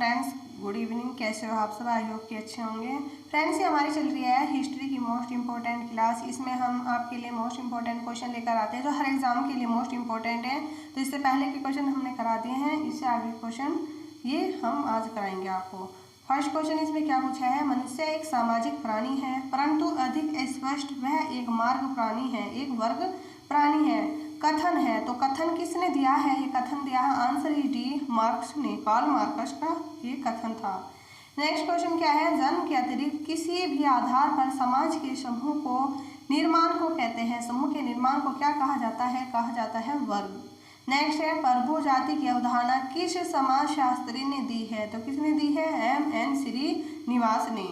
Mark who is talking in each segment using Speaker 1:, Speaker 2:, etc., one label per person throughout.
Speaker 1: Friends, good evening. कैसे हो आप सब? आई होप कि अच्छे होंगे। फ्रेंड्स, ये हमारी चल रही है हिस्ट्री की मोस्ट इंपॉर्टेंट क्लास। इसमें हम आपके लिए मोस्ट इंपॉर्टेंट क्वेश्चन लेकर आते हैं जो हर एग्जाम के लिए मोस्ट इंपॉर्टेंट है। तो इससे पहले के क्वेश्चन हमने करा दिए हैं, इससे आगे क्वेश्चन ये हम आज कराएंगे आपको। फर्स्ट क्वेश्चन इसमें क्या पूछा है? मनुष्य एक सामाजिक प्राणी है, परंतु अधिक स्पष्ट वह एक मार्ग प्राणी है, एक वर्ग प्राणी है। कथन है, तो कथन किसने दिया है? ये कथन दिया है, आंसर इज डी, मार्क्स ने, कार्ल मार्क्स का ये कथन था। नेक्स्ट क्वेश्चन क्या है? जन्म के अतिरिक्त किसी भी आधार पर समाज के समूह को निर्माण को कहते हैं। समूह के निर्माण को क्या कहा जाता है? कहा जाता है वर्ग। नेक्स्ट है, प्रभु जाति की अवधारणा किस समाजशास्त्री ने दी है? तो किसने दी है? M.N. श्रीनिवास ने।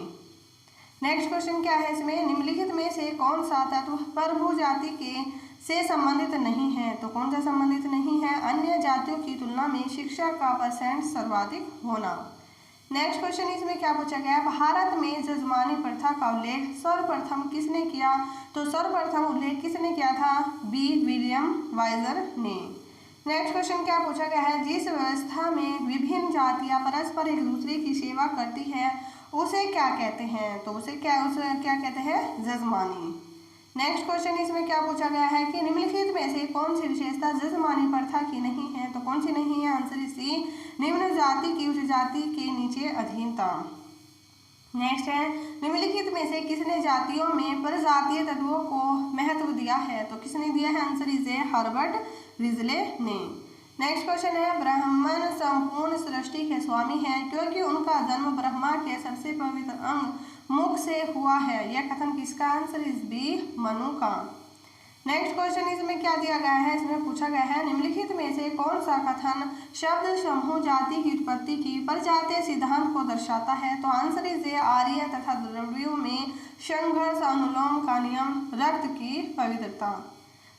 Speaker 1: नेक्स्ट क्वेश्चन क्या है इसमें? निम्नलिखित में से कौन सा तत्व प्रभु जाति के से संबंधित नहीं है? तो कौन सा संबंधित नहीं है? अन्य जातियों की तुलना में शिक्षा का परसेंट सर्वाधिक होना। नेक्स्ट क्वेश्चन इसमें क्या पूछा गया है? भारत में जजमानी प्रथा का उल्लेख सर्वप्रथम किसने किया? तो सर्वप्रथम उल्लेख किसने किया था? बी. विलियम वाइजर ने। नेक्स्ट क्वेश्चन क्या पूछा गया है? जिस व्यवस्था में विभिन्न जातियां परस्पर एक दूसरे की सेवा करती है उसे क्या कहते हैं? तो उसे क्या कहते हैं? जजमानी। नेक्स्ट क्वेश्चन इसमें क्या पूछा गया है कि निम्नलिखित में से कौन सी विशेषता जजमानी प्रथा की नहीं है? तो कौन सी नहीं है? आंसर इज सी, निम्न जाति की उच्च जाति के नीचे अधीनता। नेक्स्ट है, निम्नलिखित में से किसने जातियों में प्रजातीय तत्वों को महत्व दिया है? तो किसने दिया है? Answer is a, Herbert Risley ने। नेक्स्ट क्वेश्चन है, ब्राह्मण संपूर्ण सृष्टि के स्वामी हैं क्योंकि उनका जन्म ब्रह्मा के सबसे पवित्र अंग मुख से हुआ है। यह कथन किसका? आंसर इज बी, मनु का। नेक्स्ट क्वेश्चन इसमें क्या दिया गया है? इसमें पूछा गया है, निम्नलिखित में से कौन सा कथन शब्द समूह जाति की उत्पत्ति की प्रजातीय सिद्धांत को दर्शाता है? तो आंसर इज ए, आर्य तथा द्रविड़ों में संघर्ष, अनुलोम का नियम, रक्त की पवित्रता।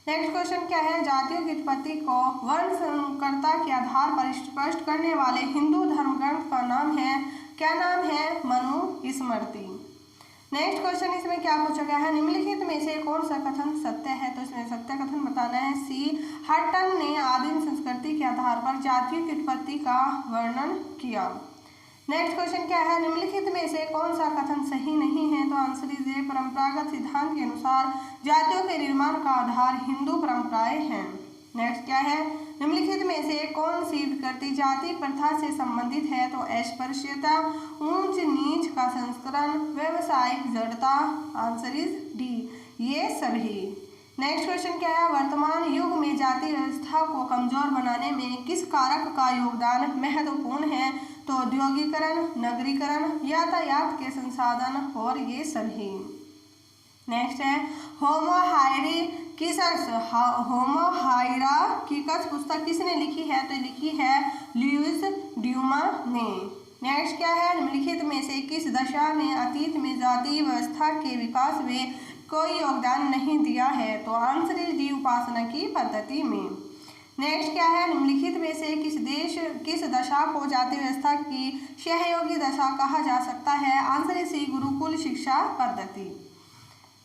Speaker 1: नेक्स्ट क्वेश्चन क्या है? जातियों की उत्पत्ति को वर्णकर्ता के आधार पर स्पष्ट करने वाले हिंदू धर्म ग्रंथ का नाम है, क्या नाम है? मनु स्मृति। नेक्स्ट क्वेश्चन इसमें क्या पूछा गया है? निम्नलिखित में से कौन सा कथन सत्य है? तो इसमें सत्य कथन बताना है, सी, हटन ने आदिम संस्कृति के आधार पर जातियों की उत्पत्ति का वर्णन किया। नेक्स्ट क्वेश्चन क्या है? निम्नलिखित में से कौन सा कथन सही नहीं है? तो आंसर इज ए, परंपरागत सिद्धांत के अनुसार जातियों के निर्माण का आधार हिंदू परंपराएं हैं। नेक्स्ट क्या है? निम्नलिखित में से कौन सी विकृति जाति प्रथा से संबंधित है? तो अस्पृश्यता, ऊंच नीच का संस्करण, व्यवसायिक जड़ता, आंसर इज डी, ये सभी। नेक्स्ट क्वेश्चन क्या है? वर्तमान युग में जाति व्यवस्था को कमजोर बनाने में किस कारक का योगदान महत्वपूर्ण है? तो औद्योगिकरण, नगरीकरण, यातायात के संसाधन और ये सभी। नेक्स्ट है, होमो हायरार्किकस पुस्तक किसने लिखी है? तो लिखी है लुइस ड्यूमा ने। नेक्स्ट क्या है? निम्नलिखित में से किस दशा ने अतीत में जातीय व्यवस्था के विकास में कोई योगदान नहीं दिया है? तो आंसर इज डी, उपासना की पद्धति में। नेक्स्ट क्या है? निम्नलिखित में से किस दशा को जाति व्यवस्था की सहयोगी दशा कहा जा सकता है? आंसर इज सी, गुरुकुल शिक्षा पद्धति।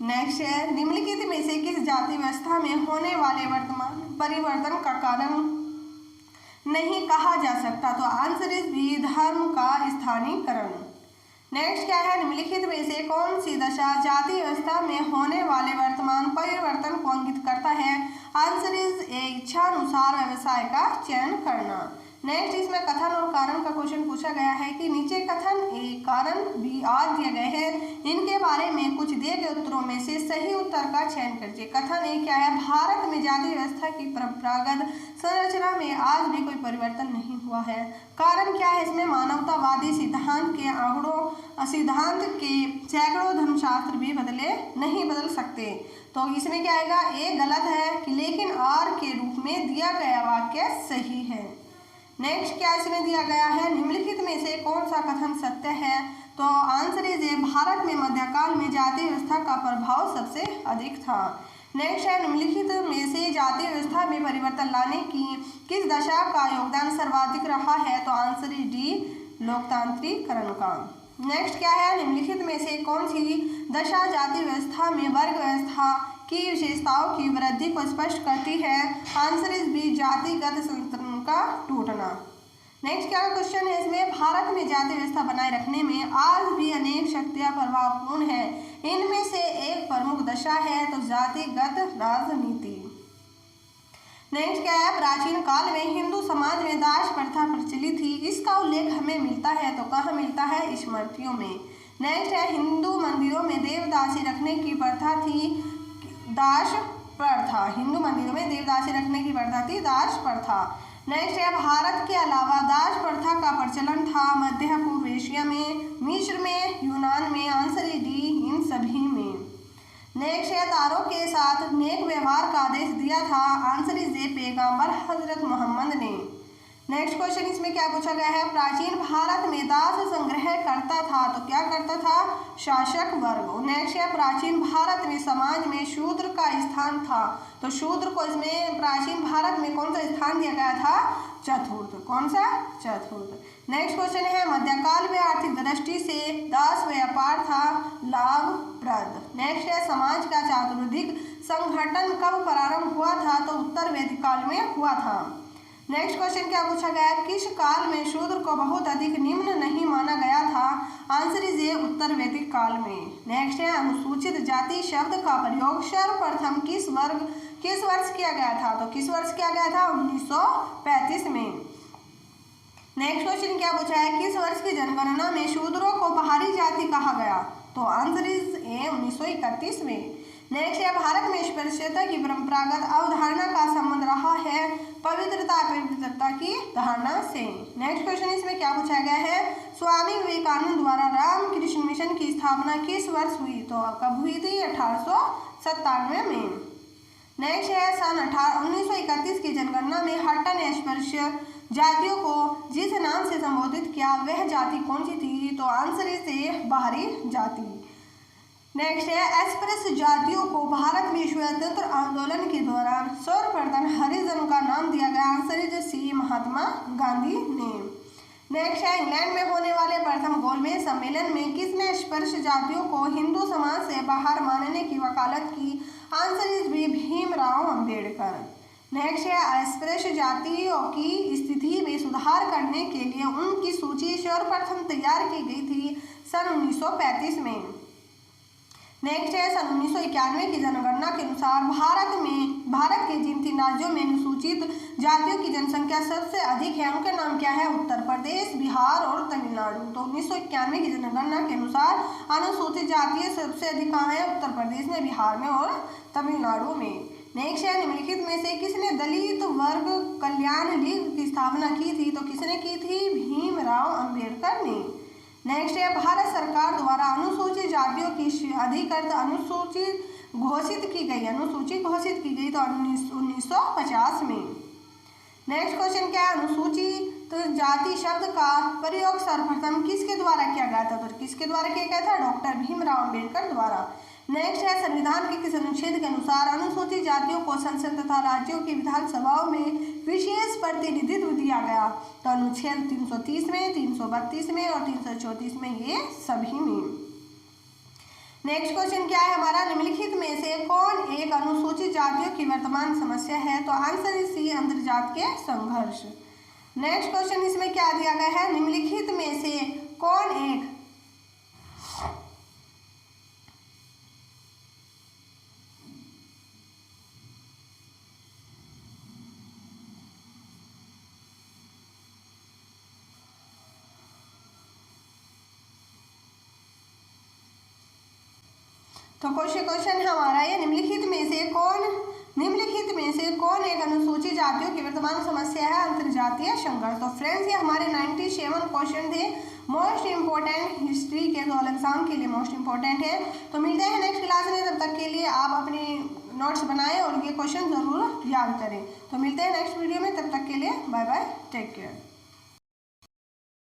Speaker 1: नेक्स्ट है, निम्नलिखित में से किस जाति व्यवस्था में होने वाले वर्तमान परिवर्तन का कारण नहीं कहा जा सकता? तो आंसर इज बी, धर्म का स्थानीयकरण। नेक्स्ट क्या है? निम्नलिखित में से कौन सी दशा जाति व्यवस्था में होने वाले वर्तमान परिवर्तन को इंगित करता है? आंसर इज ए, इच्छानुसार व्यवसाय का चयन करना। नेक्स्ट इसमें कथन और कारण का क्वेश्चन पूछा गया है कि नीचे कथन ए, कारण बी, आज दिए गए हैं, इनके बारे में कुछ दिए गए उत्तरों में से सही उत्तर का चयन कीजिए। कथन ए क्या है? भारत में जाति व्यवस्था की परंपरागत संरचना में आज भी कोई परिवर्तन नहीं हुआ है। कारण क्या है? इसमें मानवतावादी सिद्धांत के सैकड़ों धर्मशास्त्र भी नहीं बदल सकते। तो इसमें क्या आएगा? ए गलत है कि लेकिन आर के रूप में दिया गया वाक्य सही है। नेक्स्ट क्या इसमें दिया गया है? निम्नलिखित में से कौन सा कथन सत्य है? तो आंसर इज ए, भारत में मध्यकाल में जाति व्यवस्था का प्रभाव सबसे अधिक था। नेक्स्ट है, निम्नलिखित में से जाति व्यवस्था में परिवर्तन लाने की किस दशा का योगदान सर्वाधिक रहा है? तो आंसर इज डी, लोकतांत्रिकरण का। नेक्स्ट क्या है? निम्नलिखित में से कौन सी दशा जाति व्यवस्था में वर्ग व्यवस्था की विशेषताओं की वृद्धि को स्पष्ट करती है? आंसर इज बी, जातिगत संतुलन का टूटना। नेक्स्ट क्या क्वेश्चन है इसमें, भारत में जाति व्यवस्था बनाए रखने में आज भी अनेक शक्तियां प्रभावपूर्ण है, इनमें से एक प्रमुख दशा है तो जातिगत राजनीति। नेक्स्ट क्या है, प्राचीन काल में हिंदू समाज में दास प्रथा प्रचलित थी, इसका उल्लेख हमें मिलता है तो कहाँ मिलता है, स्मृतियों में। नेक्स्ट है, हिंदू मंदिरों में देवदासी रखने की प्रथा थी, दास प्रथा। हिंदू मंदिरों में देवदासी रखने की प्रथा थी, दास प्रथा। नेक्स्ट है, भारत के अलावा दास प्रथा का प्रचलन था मध्य पूर्व एशिया में, मिस्र में, यूनान में, आंसर डी इन सभी में। नेक्स्ट है, तारों के साथ नेक व्यवहार का आदेश दिया था, आंसर इज ए पैगंबर हजरत मोहम्मद ने। नेक्स्ट क्वेश्चन इसमें क्या पूछा गया है, प्राचीन भारत में दास संग्रह करता था तो क्या करता था, शासक वर्ग। नेक्स्ट है, प्राचीन भारत में समाज में शूद्र का स्थान था, तो शूद्र को इसमें प्राचीन भारत में कौन सा स्थान दिया गया था, चतुर्थ। कौन सा, चतुर्थ। नेक्स्ट क्वेश्चन है, मध्यकाल में आर्थिक दृष्टि से दास व्यापार था लाभप्रद। नेक्स्ट है, समाज का चातुर्वर्णिक संगठन कब प्रारंभ हुआ था, तो उत्तर वैदिक काल में हुआ था। नेक्स्ट क्वेश्चन क्या पूछा गया है, किस काल में शूद्र को बहुत अधिक निम्न नहीं माना गया था, आंसर इज ए उत्तर वैदिक काल में। नेक्स्ट है, अनुसूचित जाति शब्द का प्रयोग सर्वप्रथम किस वर्ष किया गया था, तो किस वर्ष किया गया था, 1935 में। नेक्स्ट क्वेश्चन क्या पूछा है, किस वर्ष की जनगणना में शूद्रों को बाहरी जाति कहा गया, तो आंसर इज ए 1931 में। नेक्स्ट है, भारत में स्पर्शता की परंपरागत अवधारणा का संबंध रहा है पवित्रता पवित्रता की धारणा से। नेक्स्ट क्वेश्चन इसमें क्या पूछा गया है, स्वामी विवेकानंद द्वारा रामकृष्ण मिशन की स्थापना किस वर्ष हुई, तो कब हुई थी, 1897 में। नेक्स्ट है, सन 1931 की जनगणना में हट्टन स्पर्श जातियों को जिस नाम से संबोधित किया वह जाति कौन सी थी, तो आंसर इज ए बाहरी जाति। नेक्स्ट है, अस्पृश्य जातियों को भारत में स्वतंत्र आंदोलन के दौरान सर्वप्रथम हरिजन का नाम दिया गया, आंसर इज सी महात्मा गांधी ने। नेक्स्ट है, इंग्लैंड में होने वाले प्रथम गोलमेज सम्मेलन में किसने स्पर्श जातियों को हिंदू समाज से बाहर मानने की वकालत की, answer is B Bhimrao Ambedkar. Next है, अस्पृश्य जातियों की स्थिति में सुधार करने के लिए उनकी सूची सर्वप्रथम तैयार की गई थी सन 1935 में। नेक्स्ट है, सन 1991 की जनगणना के अनुसार भारत के जिन 3 राज्यों में अनुसूचित जातियों की जनसंख्या सबसे अधिक है उनका नाम क्या है, उत्तर प्रदेश, बिहार और तमिलनाडु। तो 1991 की जनगणना के अनुसार अनुसूचित जातियां सबसे अधिक कहाँ है, उत्तर प्रदेश में, बिहार में और तमिलनाडु में। नेक्स्ट है, निम्नलिखित में से किसने दलित वर्ग कल्याण लीग की स्थापना की थी, तो किसने की थी, भीमराव अंबेडकर ने। नेक्स्ट है, भारत सरकार द्वारा अनुसूचित जातियों की अधिकृत अनुसूची घोषित की गई तो 1950 में। नेक्स्ट क्वेश्चन क्या है, अनुसूचित जाति शब्द का प्रयोग सर्वप्रथम किसके द्वारा किया गया था, तो किसके द्वारा किया गया था, डॉक्टर भीमराव अंबेडकर द्वारा। नेक्स्ट है, संविधान के किस अनुच्छेद के अनुसार अनुसूचित जातियों को संसद तथा राज्यों की विधानसभाओं में विशेष प्रतिनिधित्व दिया गया, तो अनुच्छेद 330 में, 332 में और 334 में, ये सभी में। नेक्स्ट क्वेश्चन क्या है हमारा, निम्नलिखित में से कौन एक अनुसूचित जातियों की वर्तमान समस्या है, तो आंसर इज सी अंतर्जात के संघर्ष। नेक्स्ट क्वेश्चन इसमें क्या दिया गया है, निम्नलिखित में से कौन एक तो क्वेश्चन हमारा ये निम्नलिखित में से कौन एक अनुसूचित जातियों की वर्तमान समस्या है, अंतरजातीय संघर्ष। तो फ्रेंड्स, ये हमारे 97 क्वेश्चन थे मोस्ट इंपॉर्टेंट हिस्ट्री के, जो एग्जाम के लिए मोस्ट इंपॉर्टेंट है। तो मिलते हैं नेक्स्ट क्लास में, तब तक के लिए आप अपनी नोट्स बनाएं और ये क्वेश्चन जरूर याद करें। तो मिलते हैं नेक्स्ट वीडियो में, तब तक के लिए बाय बाय, टेक केयर।